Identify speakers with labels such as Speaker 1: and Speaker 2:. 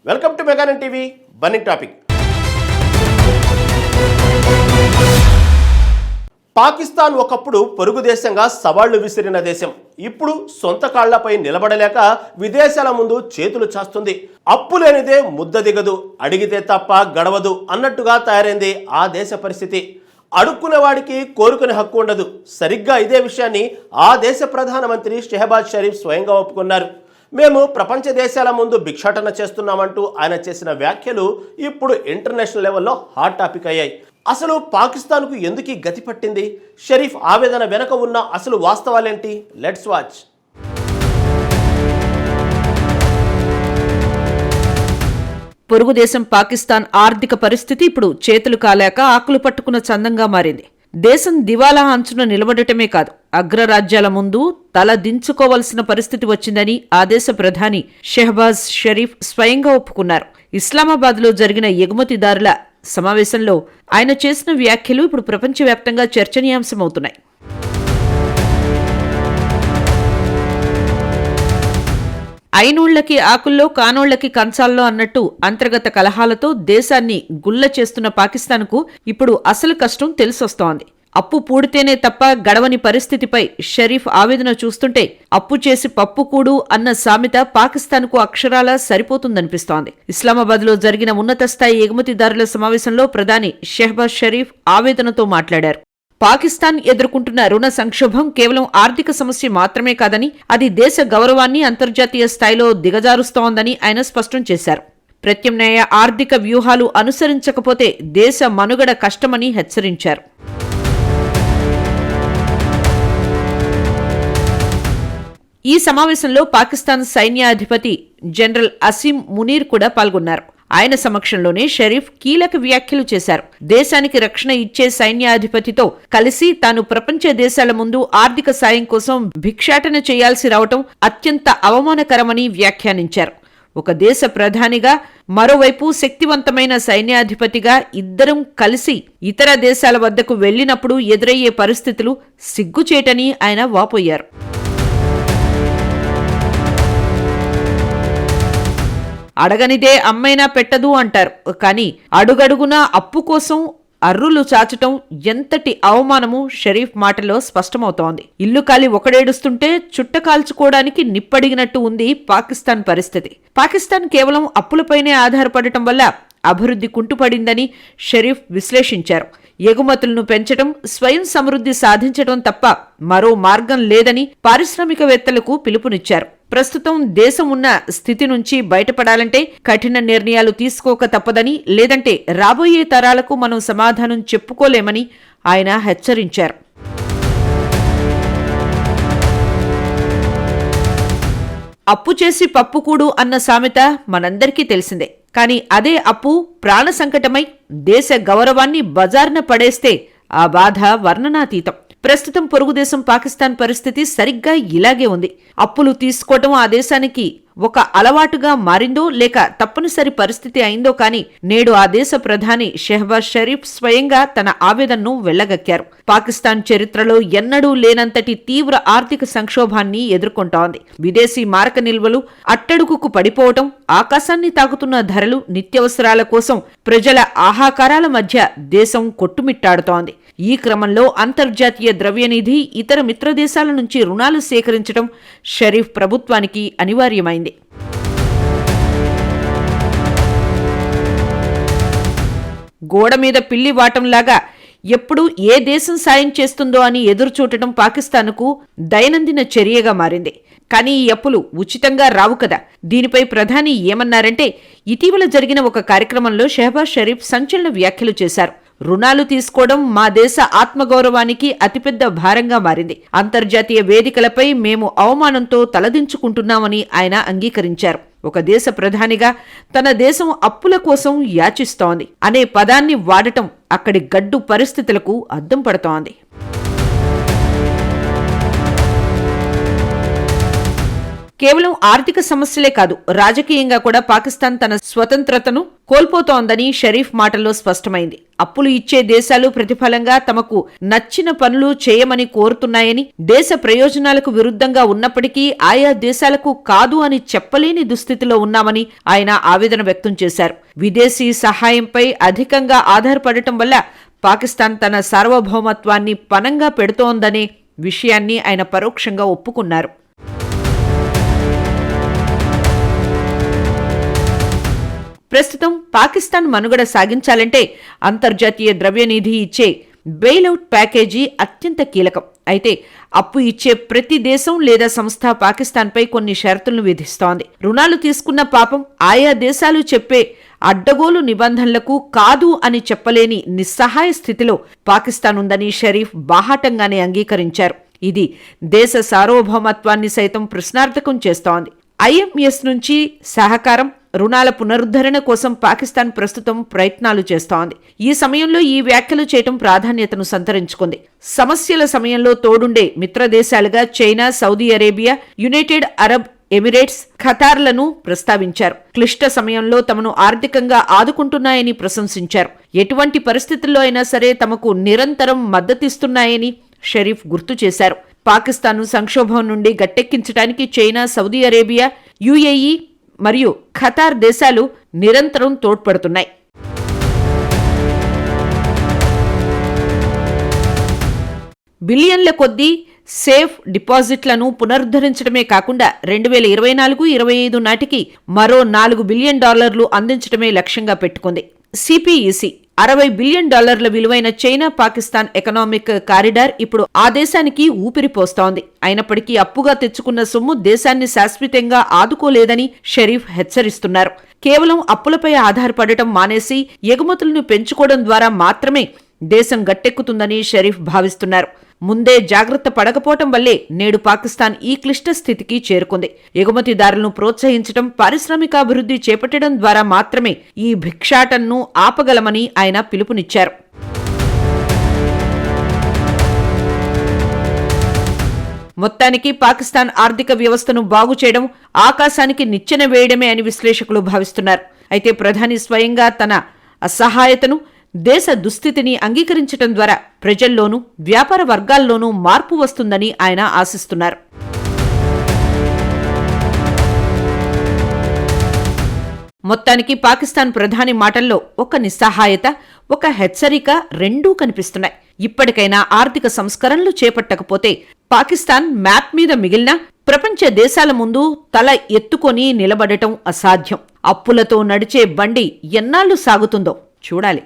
Speaker 1: Welcome to Meganan TV. Burning topic. Pakistan ఒకప్పుడు పొరుగు దేశంగా సవాళ్లు విసిరిన దేశం. ఇప్పుడు సొంత కాళ్లపై నిలబడలేక విదేశాల ముందు చేతులు చాస్తుంది. అప్పు లేనిదే ముద్ద దిగదు, అడిగితే తప్ప గడవదు అన్నట్టుగా తయారైంది ఆ దేశ పరిస్థితి. అడుక్కునేవాడికి కోరుకునే హక్కు ఉండదు. సరిగ్గా ఇదే విషయాన్ని ఆ దేశ ప్రధానమంత్రి షెహబాజ్ షరీఫ్ స్వయంగా ఒప్పుకున్నారు. మేము ప్రపంచ దేశాల ముందు భిక్షాటన చేస్తున్నామంటూ ఆయన చేసిన వ్యాఖ్యలు ఇప్పుడు ఇంటర్నేషనల్ లెవెల్లో హాట్ టాపిక్ అయ్యాయి. అసలు పాకిస్తాన్కు ఎందుకు ఈ గతి పట్టింది? షరీఫ్ ఆవేదన వెనుక ఉన్న అసలు వాస్తవాలేంటి? Let's watch.
Speaker 2: పొరుగు దేశం పాకిస్తాన్ ఆర్థిక పరిస్థితి ఇప్పుడు చేతులు కాలేక ఆకులు పట్టుకున్న చందంగా మారింది. దేశం దివాలా అంచున నిలబడటమే కాదు, అగ్రరాజ్యాల ముందు తల దించుకోవలసిన పరిస్థితి వచ్చిందని ఆ దేశ ప్రధాని షెహబాజ్ షరీఫ్ స్వయంగా ఒప్పుకున్నారు. ఇస్లామాబాద్లో జరిగిన ఎగుమతిదారుల సమావేశంలో ఆయన చేసిన వ్యాఖ్యలు ఇప్పుడు ప్రపంచవ్యాప్తంగా చర్చనీయాంశమవుతున్నాయి. అయినోళ్లకి ఆకుల్లో, కానోళ్లకి కంచాల్లో అన్నట్టు అంతర్గత కలహాలతో దేశాన్ని గుల్ల చేస్తున్న పాకిస్తాన్కు ఇప్పుడు అసలు కష్టం తెలిసొస్తోంది. అప్పు పూడితేనే తప్ప గడవని పరిస్థితిపై షరీఫ్ ఆవేదన చూస్తుంటే అప్పు చేసి పప్పు కూడు అన్న సామెత పాకిస్తాన్కు అక్షరాలా సరిపోతుందనిపిస్తోంది. ఇస్లామాబాద్లో జరిగిన ఉన్నత స్థాయి ఎగుమతిదారుల సమావేశంలో ప్రధాని షెహబాజ్ షరీఫ్ ఆవేదనతో మాట్లాడారు. పాకిస్తాన్ ఎదుర్కొంటున్న రుణ సంక్షోభం కేవలం ఆర్థిక సమస్య మాత్రమే కాదని, అది దేశ గౌరవాన్ని అంతర్జాతీయ స్థాయిలో దిగజారుస్తోందని ఆయన స్పష్టం చేశారు. ప్రత్యామ్నాయ ఆర్థిక వ్యూహాలు అనుసరించకపోతే దేశ మనుగడ కష్టమని హెచ్చరించారు. ఈ సమావేశంలో పాకిస్తాన్ సైన్యాధిపతి జనరల్ అసీం మునీర్ కూడా పాల్గొన్నారు. ఆయన సమక్షంలోనే షరీఫ్ కీలక వ్యాఖ్యలు చేశారు. దేశానికి రక్షణ ఇచ్చే సైన్యాధిపతితో కలిసి తాను ప్రపంచ దేశాల ముందు ఆర్థిక సాయం కోసం భిక్షాటన చేయాల్సి రావటం అత్యంత అవమానకరమని వ్యాఖ్యానించారు. ఒక దేశ ప్రధానిగా, మరోవైపు శక్తివంతమైన సైన్యాధిపతిగా ఇద్దరం కలిసి ఇతర దేశాల వద్దకు వెళ్లినప్పుడు ఎదురయ్యే పరిస్థితులు సిగ్గుచేటని ఆయన వాపోయారు. అడగనిదే అమ్మైనా పెట్టదు అంటారు. కానీ అడుగడుగునా అప్పు కోసం అర్రులు చాచటం ఎంతటి అవమానమూ షరీఫ్ మాటలో స్పష్టమవుతోంది. ఇల్లు కాలి ఒకడేడుస్తుంటే చుట్ట కాల్చుకోవడానికి నిప్పడిగినట్టు ఉంది పాకిస్తాన్ పరిస్థితి. పాకిస్తాన్ కేవలం అప్పులపైనే ఆధారపడటం వల్ల అభివృద్ధి కుంటుపడిందని షరీఫ్ విశ్లేషించారు. ఎగుమతులను పెంచడం, స్వయం సమృద్ధి సాధించడం తప్ప మరో మార్గం లేదని పారిశ్రామికవేత్తలకు పిలుపునిచ్చారు. ప్రస్తుతం దేశం ఉన్న స్థితి నుంచి బయటపడాలంటే కఠిన నిర్ణయాలు తీసుకోక తప్పదని, లేదంటే రాబోయే తరాలకు మనం సమాధానం చెప్పుకోలేమని ఆయన హెచ్చరించారు. అప్పు చేసి పప్పు కూడు అన్న సామెత మనందరికీ తెలిసిందే. కానీ అదే అప్పు ప్రాణ సంకటమై దేశ గౌరవాన్ని బజార్న పడేస్తే ఆ బాధ వర్ణనాతీతం. ప్రస్తుతం పొరుగుదేశం పాకిస్తాన్ పరిస్థితి సరిగ్గా ఇలాగే ఉంది. అప్పులు తీసుకోవటం ఆ దేశానికి ఒక అలవాటుగా మారిందో లేక తప్పనిసరి పరిస్థితి అయిందో కానీ నేడు ఆ దేశ ప్రధాని షెహబాజ్ షరీఫ్ స్వయంగా తన ఆవేదనను వెళ్లగక్కారు. పాకిస్తాన్ చరిత్రలో ఎన్నడూ లేనంతటి తీవ్ర ఆర్థిక సంక్షోభాన్ని ఎదుర్కొంటోంది. విదేశీ మారక నిల్వలు అట్టడుగుకు పడిపోవటం, ఆకాశాన్ని తాకుతున్న ధరలు, నిత్యావసరాల కోసం ప్రజల ఆహాకారాల మధ్య దేశం కొట్టుమిట్టాడుతోంది. ఈ క్రమంలో అంతర్జాతీయ ద్రవ్యనిధి ఇతర మిత్రదేశాల నుంచి రుణాలు సేకరించడం షరీఫ్ ప్రభుత్వానికి అనివార్యమైంది. గోడ మీద పిల్లి వాటంలాగా ఎప్పుడు ఏ దేశం సాయం చేస్తుందో అని ఎదురుచూడటం పాకిస్తాన్కు దైనందిన చర్యగా మారింది. కానీ ఈ అప్పులు ఉచితంగా రావు కదా. దీనిపై ప్రధాని ఏమన్నారంటే, ఇటీవల జరిగిన ఒక కార్యక్రమంలో షెహబాజ్ షరీఫ్ సంచలన వ్యాఖ్యలు చేశారు. రుణాలు తీసుకోవడం మా దేశ ఆత్మగౌరవానికి అతిపెద్ద భారంగా మారింది. అంతర్జాతీయ వేదికలపై మేము అవమానంతో తలదించుకుంటున్నామని ఆయన అంగీకరించారు. ఒక దేశ ప్రధానిగా తన దేశం అప్పుల కోసం యాచిస్తోంది అనే పదాన్ని వాడటం అక్కడి గడ్డు పరిస్థితులకు అద్దం పడుతోంది. కేవలం ఆర్థిక సమస్యలే కాదు, రాజకీయంగా కూడా పాకిస్తాన్ తన స్వతంత్రతను కోల్పోతోందని షరీఫ్ మాటల్లో స్పష్టమైంది. అప్పులు ఇచ్చే దేశాలు ప్రతిఫలంగా తమకు నచ్చిన పనులు చేయమని కోరుతున్నాయని, దేశ ప్రయోజనాలకు విరుద్ధంగా ఉన్నప్పటికీ ఆయా దేశాలకు కాదు అని చెప్పలేని దుస్థితిలో ఉన్నామని ఆయన ఆవేదన వ్యక్తం చేశారు. విదేశీ సహాయంపై అధికంగా ఆధారపడటం వల్ల పాకిస్తాన్ తన సార్వభౌమత్వాన్ని పణంగా పెడుతోందనే విషయాన్ని ఆయన పరోక్షంగా ఒప్పుకున్నారు. ప్రస్తుతం పాకిస్తాన్ మనుగడ సాగించాలంటే అంతర్జాతీయ ద్రవ్యనిధి ఇచ్చే బెయిలౌట్ ప్యాకేజీ అత్యంత కీలకం. అయితే అప్పు ఇచ్చే ప్రతి దేశం లేదా సంస్థ పాకిస్తాన్పై కొన్ని షరతులను విధిస్తోంది. రుణాలు తీసుకున్న పాపం ఆయా దేశాలు చెప్పే అడ్డగోలు నిబంధనలకు కాదు అని చెప్పలేని నిస్సహాయ స్థితిలో పాకిస్తాన్ ఉందని షరీఫ్ బాహాటంగానే అంగీకరించారు. ఇది దేశ సార్వభౌమత్వాన్ని సైతం ప్రశ్నార్థకం చేస్తోంది. ఐఎంఎస్ నుంచి సహకారం, రుణాల పునరుద్ధరణ కోసం పాకిస్తాన్ ప్రస్తుతం ప్రయత్నాలు చేస్తోంది. ఈ సమయంలో ఈ వ్యాఖ్యలు చేయటం ప్రాధాన్యతను సంతరించుకుంది. సమస్యల సమయంలో తోడుండే మిత్రదేశాలుగా China, Saudi Arabia, United Arab Emirates, ఖతార్లను ప్రస్తావించారు. క్లిష్ట సమయంలో తమను ఆర్థికంగా ఆదుకుంటున్నాయని ప్రశంసించారు. ఎటువంటి పరిస్థితుల్లో అయినా సరే తమకు నిరంతరం మద్దతిస్తున్నాయని షరీఫ్ గుర్తు చేశారు. పాకిస్తాన్ను సంక్షోభం నుండి గట్టెక్కించడానికి చైనా, సౌదీ అరేబియా, యుఏఈ మరియు ఖతార్ దేశాలు నిరంతరం తోడ్పడుతున్నాయి. బిలియన్ల కొద్దీ సేఫ్ డిపాజిట్లను పునరుద్ధరించడమే కాకుండా 2024-25 నాటికి మరో $4 బిలియన్ అందించడమే లక్ష్యంగా పెట్టుకుంది. సిపిఇసి $60 బిలియన్ విలువైన చైనా పాకిస్తాన్ ఎకనామిక్ కారిడార్ ఇప్పుడు ఆ దేశానికి ఊపిరిపోస్తోంది. అయినప్పటికీ అప్పుగా తెచ్చుకున్న సొమ్ము దేశాన్ని శాశ్వతంగా ఆదుకోలేదని షరీఫ్ హెచ్చరిస్తున్నారు. కేవలం అప్పులపై ఆధారపడటం మానేసి ఎగుమతులను పెంచుకోవడం ద్వారా మాత్రమే దేశం గట్టెక్కుతుందని షరీఫ్ భావిస్తున్నారు. ముందే జాగ్రత్త పడకపోవటం వల్లే నేడు పాకిస్తాన్ ఈ క్లిష్ట స్థితికి చేరుకుంది. ఎగుమతిదారులను ప్రోత్సహించడం, పారిశ్రామికాభివృద్ధి చేపట్టడం ద్వారా మాత్రమే ఈ భిక్షాటనను ఆపగలమని ఆయన పిలుపునిచ్చారు. మొత్తానికి పాకిస్తాన్ ఆర్థిక వ్యవస్థను బాగుచేయడం ఆకాశానికి నిచ్చెన వేయడమే అని విశ్లేషకులు భావిస్తున్నారు. అయితే ప్రధాని స్వయంగా తన అసహాయతను, దేశ దుస్థితిని అంగీకరించడం ద్వారా ప్రజల్లోనూ వ్యాపార వర్గాల్లోనూ మార్పు వస్తుందని ఆయన ఆశిస్తున్నారు. మొత్తానికి పాకిస్తాన్ ప్రధాని మాటల్లో ఒక నిస్సహాయత, ఒక హెచ్చరిక రెండూ కనిపిస్తున్నాయి. ఇప్పటికైనా ఆర్థిక సంస్కరణలు చేపట్టకపోతే పాకిస్తాన్ మ్యాప్ మీద మిగిలిన ప్రపంచ దేశాల ముందు తల ఎత్తుకొని నిలబడటం అసాధ్యం. అప్పులతో నడిచే బండి ఎన్నాళ్లు సాగుతుందో చూడాలి.